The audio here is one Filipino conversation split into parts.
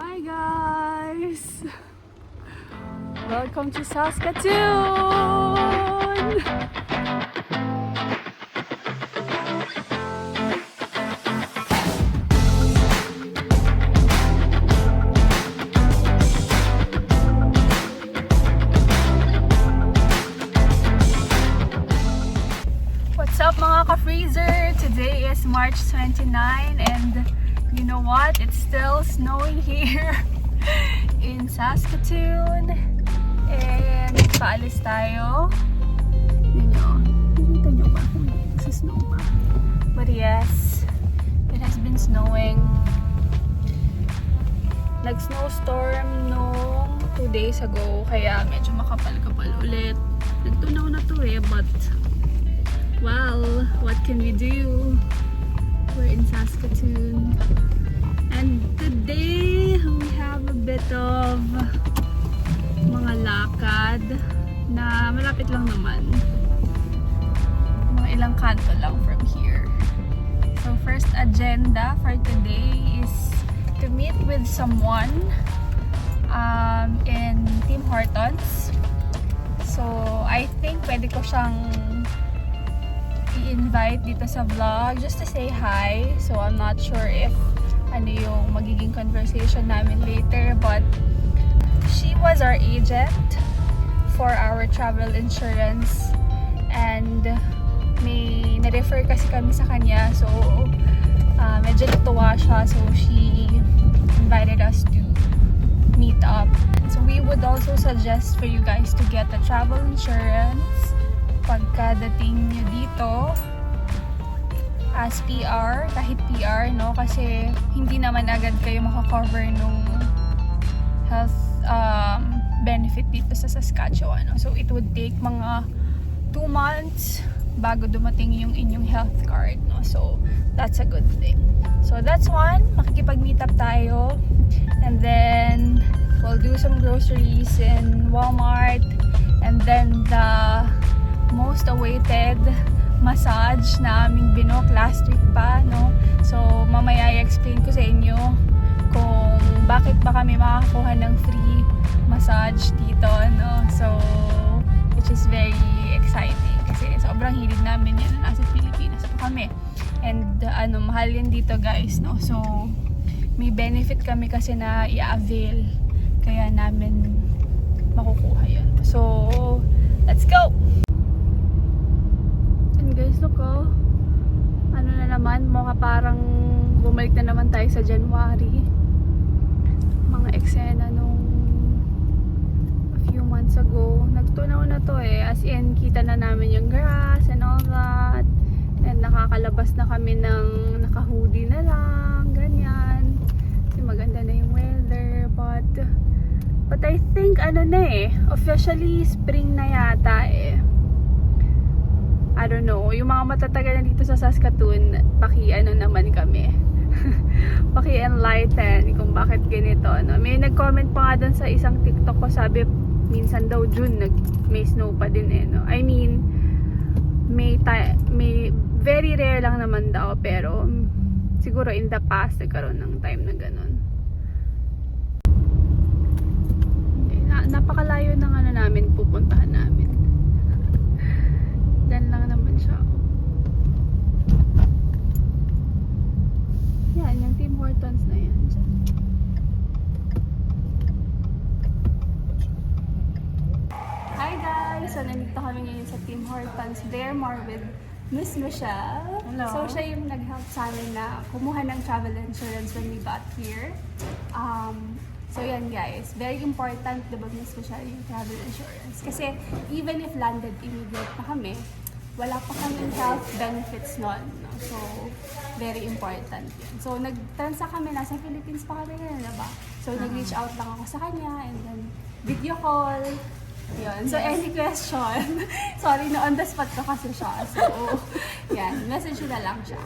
Hi guys! Welcome to Saskatoon! What's up mga ka-freezer? Today is March 29 and you know what? It's still snowing here in Saskatoon. And paalis tayo. Nakita nyo ba kung nagsasnow pa? But yes, it has been snowing. Nag-snowstorm nung 2 days ago, kaya medyo makapal-kapal ulit. Nagtunaw na to but well, what can we do? We're in Saskatoon. And today, we have a bit of mga lakad na malapit lang naman. Mga ilang kanto lang from here. So first agenda for today is to meet with someone in Tim Hortons. So I think pwede ko siyang i-invite dito sa vlog just to say hi. So I'm not sure if ano yung magiging conversation namin later, but she was our agent for our travel insurance and may na-refer kasi kami sa kanya, so medyo natuwa siya, so she invited us to meet up. So we would also suggest for you guys to get a travel insurance pagkadating nyo dito as PR, kahit PR, no? Kasi hindi naman agad kayo makakover nung health benefit dito sa Saskatchewan, no? So it would take mga 2 months bago dumating yung inyong health card, no? So that's a good thing. So that's one, makikipag-meet up tayo, and then we'll do some groceries in Walmart, and then the most awaited massage na aming binook last week pa, no? So mamaya i-explain ko sa inyo kung bakit ba kami makakuha ng free massage dito, no? So which is very exciting kasi sobrang hilig namin yan na nasa Pilipinas pa kami, and mahal yan dito guys, no? So may benefit kami kasi na i-avail, kaya namin makukuha yun. So let's go! Guys, look ano na naman, mukha parang bumalik na naman tayo sa January. Mga eksena nung a few months ago. Nagtunaw na to as in kita na namin yung grass and all that, and nakakalabas na kami ng naka-hoodie na lang, ganyan. Kasi maganda na yung weather, but I think officially spring na yata I don't know, yung mga matatagal na dito sa Saskatoon, naman kami. Paki-enlighten kung bakit ganito, no? May nag-comment pa nga dun sa isang TikTok ko, sabi minsan daw June may snow pa din no? I mean, may very rare lang naman daw, pero siguro in the past nagkaroon ng time na ganun. Napakalayo ng namin pupuntahan namin. Diyan lang naman siya. Yan, yung Tim Hortons na yan. Diyan. Hi guys! So, nandito kami ngayon sa Tim Hortons. They're more with Miss Michelle. Hello. So, siya yung nag-help sa amin na kumuha ng travel insurance when we got here. So yan guys, very important, diba Miss Michelle, yung travel insurance. Kasi even if landed immigrant na kami, wala pa kaming health benefits nun, no? So very important yun. So nag-transa kami, nasa Philippines pa kami ngayon, diba? So nag-reach out lang ako sa kanya, and then video call. Yun. So any question, sorry na on the spot ko kasi siya. So yan, message na lang siya.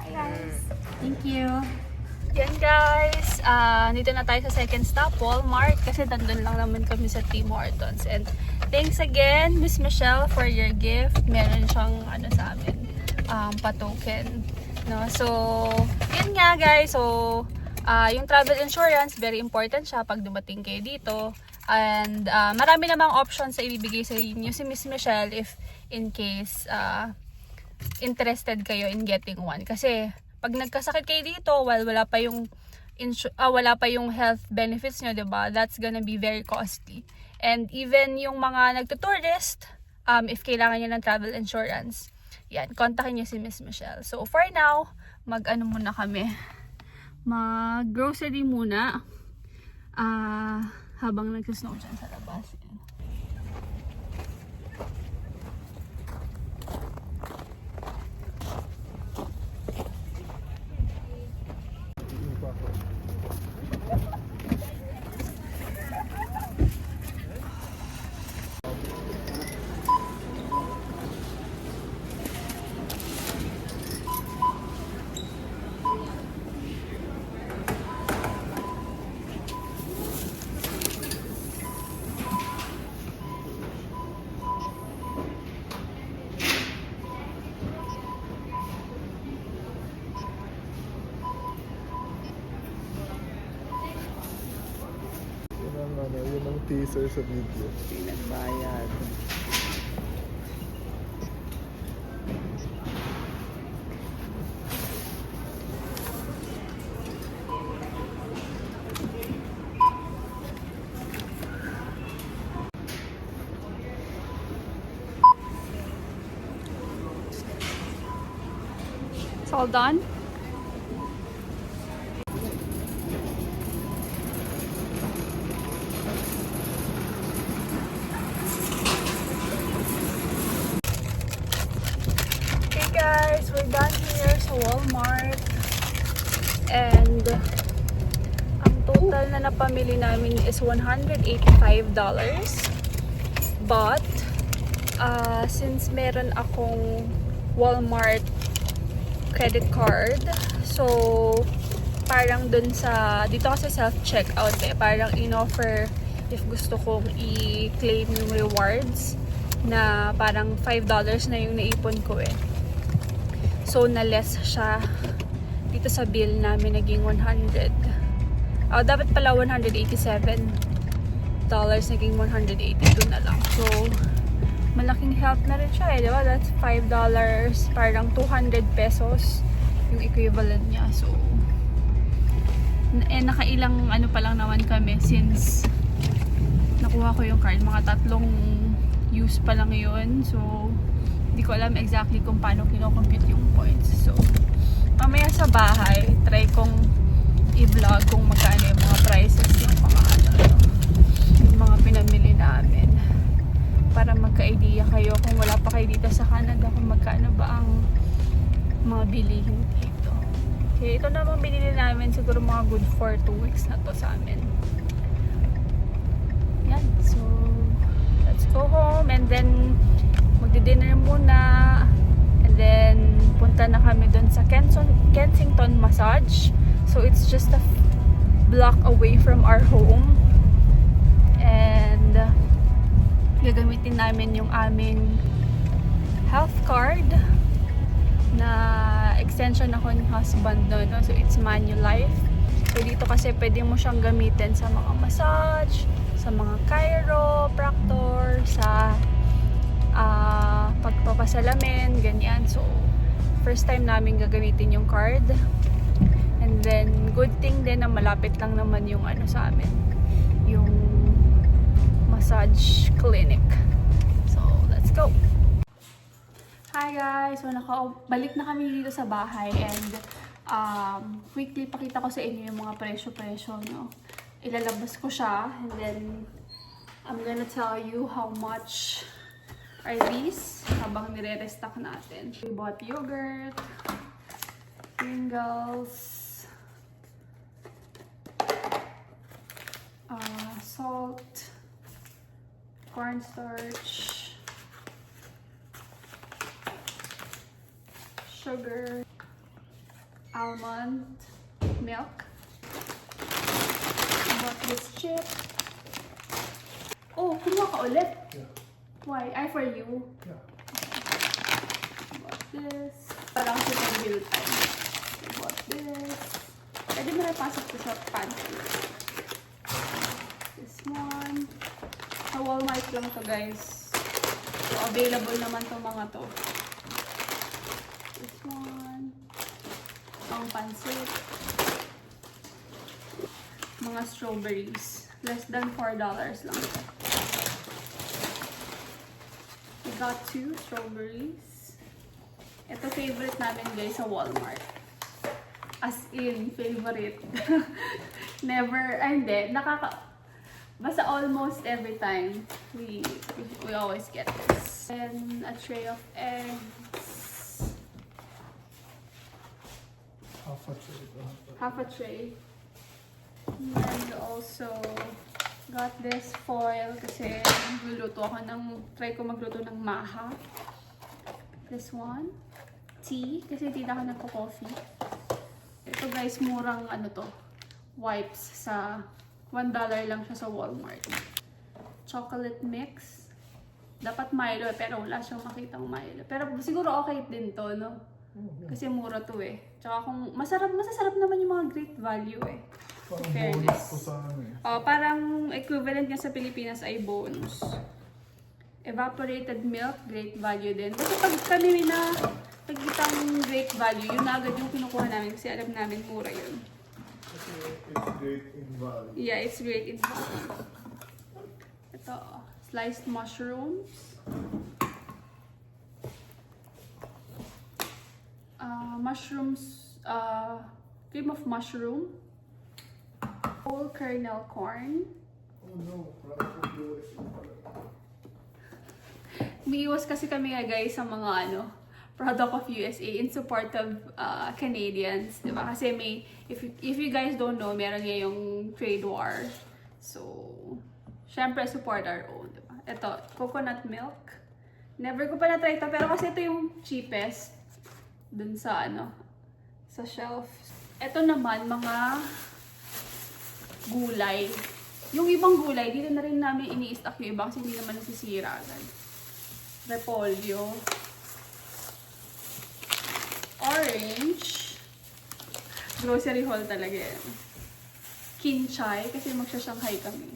Bye guys! Thank you. Yan guys, dito na tayo sa second stop, Walmart, kasi nandun lang naman kami sa Tim Hortons. And thanks again, Miss Michelle, for your gift. Meron siyang sa amin, pa-token. No? So, yun nga guys, so Yung travel insurance, very important siya pag dumating kayo dito. And marami namang options sa ibibigay sa inyo si Miss Michelle if in case interested kayo in getting one. Kasi pag nagkasakit kayo dito while wala pa yung health benefits nyo, diba? That's gonna be very costly. And even yung mga nagtutourist, if kailangan nyo ng travel insurance, yan, kontakin nyo si Miss Michelle. So for now, mag-ano muna kami, mag-grocery muna habang nag-snow dyan sa labas. Yan. Yun ang teaser sa video. Pinagbayad. It's all done. Guys, we're done here sa Walmart and ang total na napamili namin is $185, but since meron akong Walmart credit card, so parang dun sa dito kasi self-checkout parang in-offer if gusto kong i-claim yung rewards na parang $5 na yung naipon ko So, na-less siya dito sa bill namin, naging 100. Dapat pala $187. Naging $182 na lang. So, malaking help na rin siya diba? That's $5. Parang 200 pesos yung equivalent niya. So, nakailang ano pa lang naman kami since nakuha ko yung card. Mga 3 use pa lang yun. So, hindi ko alam exactly kung paano kino-compute yung points. So, mamaya sa bahay, try kong i-vlog kung magkano yung mga prices yung mga pinamili namin. Para magka-idea kayo kung wala pa kayo dito sa Canada kung magkano ba ang mga bilihin dito. Okay, ito naman binili namin siguro mga good for 2 weeks na to sa amin. Yan. So, let's go home and then magdi-dinner muna and then punta na kami dun sa Kensington Massage. So it's just a block away from our home and gagamitin namin yung aming health card na extension ako ng husband no? So it's Manulife. So dito kasi pwede mo siyang gamitin sa mga massage, sa mga chiropractor, sa pagpapasalamin, ganyan. So, first time namin gagamitin yung card. And then, good thing din na malapit lang naman yung ano sa amin, yung massage clinic. So, let's go! Hi guys! So, balik na kami dito sa bahay and quickly pakita ko sa inyo yung mga presyo-presyo, no? Ilalabas ko siya and then I'm gonna tell you how much are these habang nire-restock natin. We bought yogurt, Pringles, salt, cornstarch, sugar, almond milk. I bought this chip. Oh, kumuha ka ulit? Yeah. Why? For you? Yeah. I bought this. Parang sa bill time. I bought this. Pwede mo na pasok ko sa pantry. This one. Sa Walmart lang to guys. So, available naman to mga to. This one. Pang pansit. Mga strawberries. Less than $4 lang to. We got 2 strawberries. Ito favorite namin guys sa Walmart. As in, favorite. Never, hindi, basta almost every time, we always get this. And a tray of eggs. Half a tray. And also, got this foil kasi try ko magluto ng maha. This one. Tea, kasi hindi na ako nagko-coffee. Ito guys, murang wipes sa $1 lang siya sa Walmart. Chocolate mix. Dapat Milo pero wala siyang makitang Milo. Pero siguro okay din to, no? Kasi mura to eh. Tsaka kung masasarap naman yung mga Great Value eh. Parang Fairness. bonus to sa ano eh. Parang equivalent niya sa Pilipinas ay bonus. Evaporated milk, Great Value din. Kasi pag kami na pagkitang Great Value, yun na agad yung kinukuha namin kasi alam namin mura yun. Kasi it's great in value. Yeah, it's great in value. Ito, sliced mushrooms. Cream of mushroom. Whole kernel corn. Oh no, product of USA pala. Umiiwas kasi kami guys sa mga product of USA in support of Canadians, di ba? Kasi if you guys don't know, meron yung trade war. So, syempre support our own, di ba? Ito, coconut milk. Never ko pa na-try ito, pero kasi ito yung cheapest dun sa sa shelf. Ito naman, mga gulay. Yung ibang gulay, dito na rin namin ini-stock yung iba kasi hindi naman nasisira agad. Repolyo. Orange. Grocery haul talaga yan. Kinchay, kasi magsha-Shanghai kami.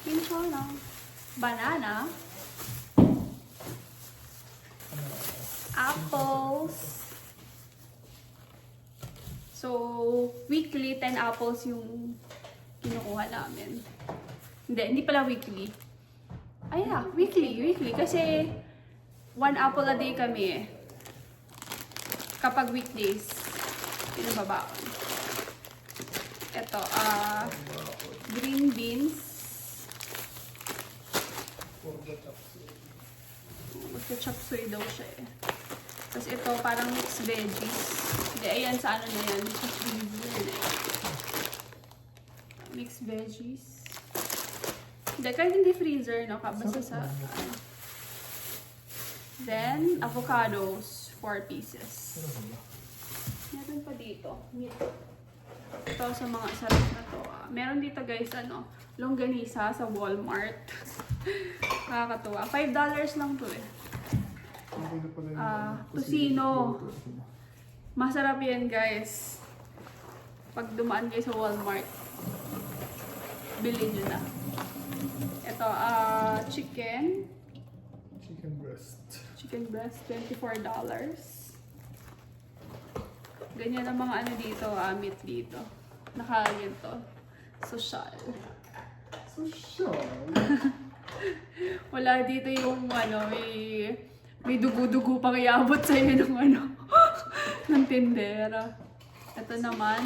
Kinchay lang. Banana. Apples. So, weekly, 10 apples yung kinukuha namin. Hindi pala weekly. Ay weekly. Kasi 1 apple a day kami eh. Kapag weekdays, pinababaon. Ito, green beans. Magka-chop suey daw siya eh. Tapos ito, parang mixed veggies. Hindi, ayan sa na yan. Mixed veggies. Hindi, kahit hindi freezer, no? Basta sa... Then, avocados, 4 pieces. Meron pa dito. Ito sa mga sarap na to. Meron dito guys, longganisa sa Walmart. Nakakatuwa. $5 lang to eh. Tocino. Masarap yan guys. Pag dumaan kayo sa Walmart, bilhin nyo na. Ito, chicken. Chicken breast, $24. Ganyan ang mga dito, meat dito. Nakalagyan to. Social. Wala dito yung may dugo-dugo pang iabot sa'yo ng ng tindera. Ito naman,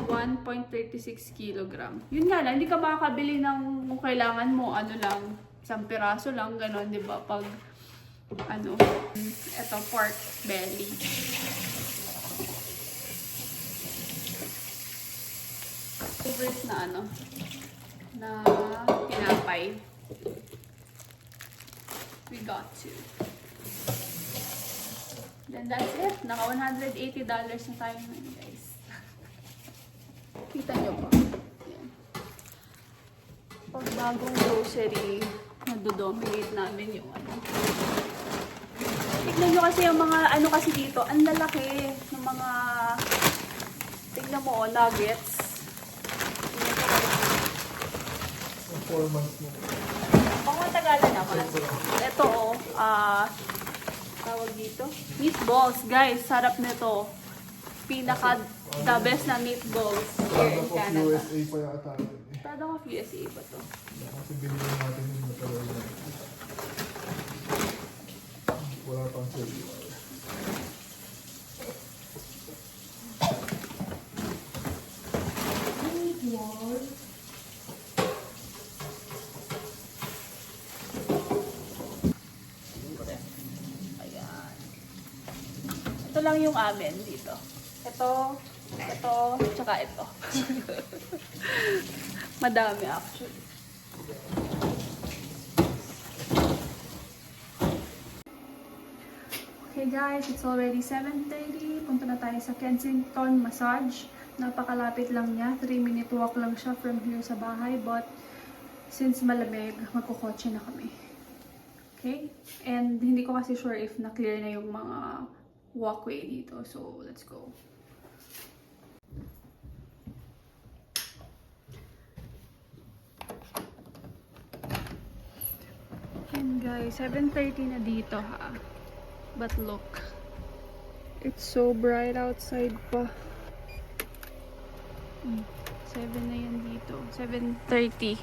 1.36 kilogram. Yun nga lang, hindi ka makakabili ng kung kailangan mo, lang, isang piraso lang, gano'n, di ba? Pag, ito, pork belly. Favorite na tinapay. We got 2. Then that's it. Naka $180 na tayo ngayon, guys. Kita nyo pa. Yan. Pag bagong grocery, nado-dominate namin yung Tignan nyo kasi yung mga ano kasi dito. Ang lalaki ng mga, tignan mo, nuggets. Tignan ko kayo. 4 months mo. Pang matagalan naman. Ito, tawag dito. Meatballs, guys. Sarap nito. Pinaka the best na meatballs here in Product of Canada. USA pa yata yun eh. Product of USA ba to? Kasi binili natin yung matagal na. Wala pang cellular. Ayan. Ito lang yung amin dito. Ito, tsaka ito. Madami actually. Okay guys, it's already 7:30. Punta na tayo sa Kensington Massage. Napakalapit lang niya. 3-minute walk lang siya from here sa bahay. But since malamig, magkukotse na kami. Okay? And hindi ko kasi sure if na-clear na yung mga walkway dito. So, let's go. And guys, 7:30 na dito ha. But look, it's so bright outside pa. 7 na yan dito. 7:30.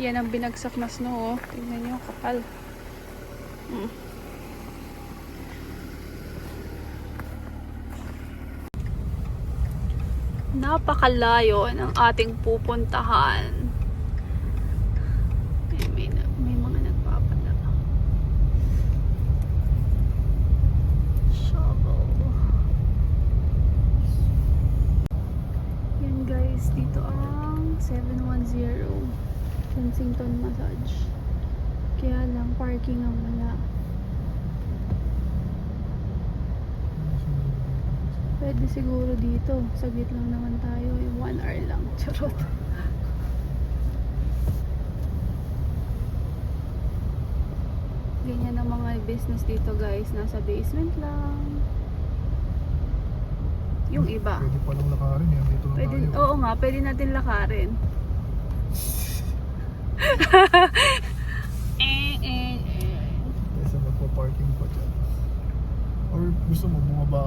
Yan ang binagsak na snow, oh. Tingnan nyo, kapal. Napakalayo ng ating pupuntahan. May mga nagpapadala. Shovel. Yan guys, dito ang 710 Kensington Massage. Kaya lang parking ang wala. Pwede siguro dito. Saglit lang naman tayo. Yung 1 hour lang. Charot. Ganyan ang mga business dito guys. Nasa basement lang. Yung iba. Pwede palang lakarin yan. Dito lang Pwede, tayo. oo nga, pwede natin lakarin. Kesa magpa-parking pa dyan. Or gusto mo bumaba.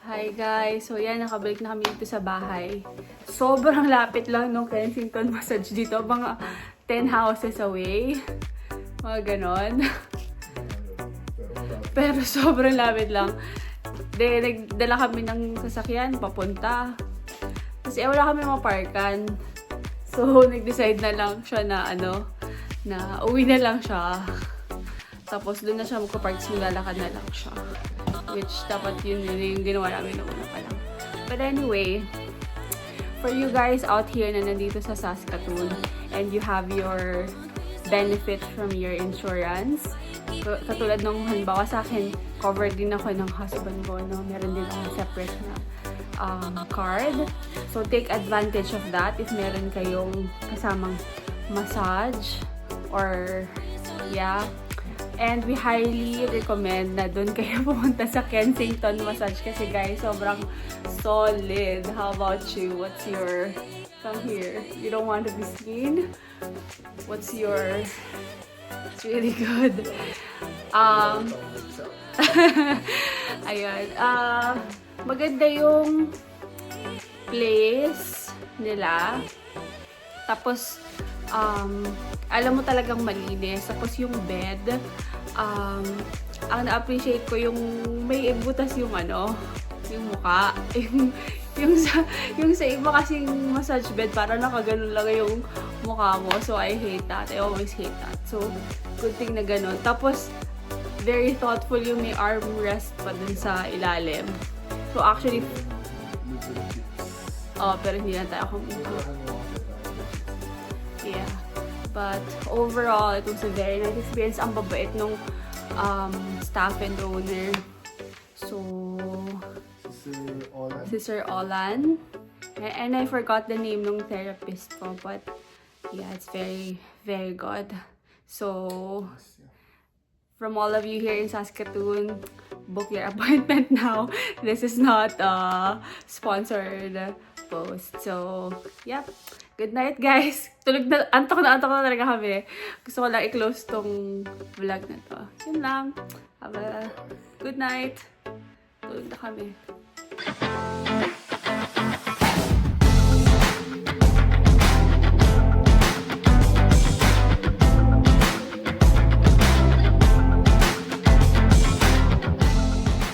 Hi guys! So yan, nakabalik na kami dito sa bahay. Sobrang lapit lang nung Kensington Massage dito. Mga 10 houses away. Mga ganon. Pero sobrang lapit lang. Nagdala kami ng sasakyan, papunta. Kasi wala kami maparkan. So, nag-decide na lang siya na na uwi na lang siya. Tapos doon na siya magpapark, lalakad na lang siya. Which dapat yun yung ginawa namin noong una pa lang. But anyway, for you guys out here na nandito sa Saskatoon and you have your benefit from your insurance, katulad nung halimbawa sa akin, covered din ako ng husband ko, no? Meron din akong separate na card. So take advantage of that if meron kayong kasamang massage or yeah. And we highly recommend na doon kayo pumunta sa Kensington Massage kasi guys, sobrang solid. How about you? What's your... Come here. You don't want to be seen? What's your... It's really good. Ayun. Maganda yung place nila. Tapos, alam mo talagang malinis. Tapos yung bed, ang na-appreciate ko yung may butas yung yung mukha. yung sa iba kasing massage bed, para nakaganon lang yung mukha mo. So, I hate that. I always hate that. So, good thing na ganon. Tapos, Very thoughtful yung may armrest pa dun sa ilalim. So actually, pero hindi na tayo kumunta. Yeah. But overall, it was a very nice experience. Ang babait nung staff and owner. So, si Sir Olan. And I forgot the name ng therapist ko, but yeah, it's very, very good. So, from all of you here in Saskatoon, book your appointment now. This is not a sponsored post. So, yep. Good night, guys. Antok na talaga kami. Gusto ko lang i-close tong vlog na to. Yun lang. Have a good night. Tulog na kami.